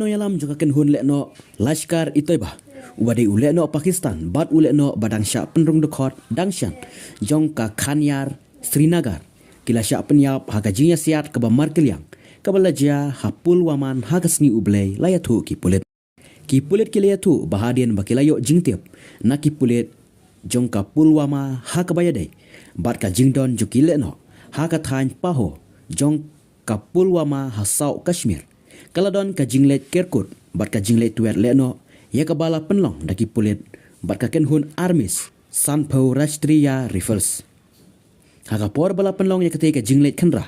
no yalam juga ken hun le no Lashkar Itoiba ubade ule no Pakistan bat ule no badang sya penrung dekot dangshan jong ka Khanyar Srinagar kila sya penyap hagajinya siat ke Markeliang kabalaja hapul waman hagasni ublay layatu ki pulit kilayatu bahadian bakilayo jingtiap na ki pulit jong ka pulwama hakabayade bat ka jingdon jukile no hakathan paho jong ka pulwama hasau Kashmir kaladon ka jinglet Kirkuk bat ka jinglet tuet leno ya ka bala penlong daki pulit bat ka kenhun armis Sanpo Rashtriya Rifles hakapor bala penlong ya ketika jinglet kenra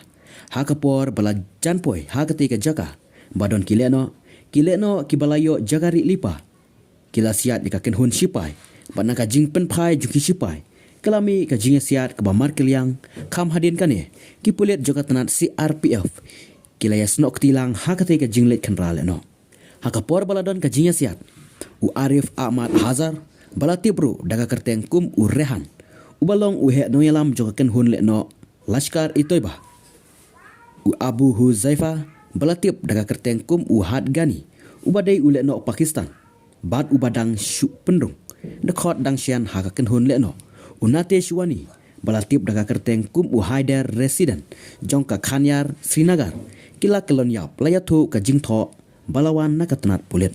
hakapor bala janpoi hakati ka jaka badon kileno kibalayo jagari lipa kila siat di ka kenhun sipai bat na ka jing penpai juki sipai kalami ka jing siat ka Markeliang kam hadin kane ki pulit joka tenat CRPF kila yasno ktilang hakate ka jinglet kenral no hakapor baladon ka jinya siat u Arif Ahmad Hazar bala tibru daga kerteng kum u Rehan u balong u he no yalam joka ken hun le no Lashkar Itoiba u Abu Huzaifa bala tip daga kerteng kum u Had Gani u badai u le no Pakistan bat u badang syu pendung dekot dang sian haka ken hun le no u Nate Shwani bala tip daga kerteng kum u Haider resident jong ka Khanyar Srinagar kila kelon yap layatu ka jingtho balawan nakatenat pulit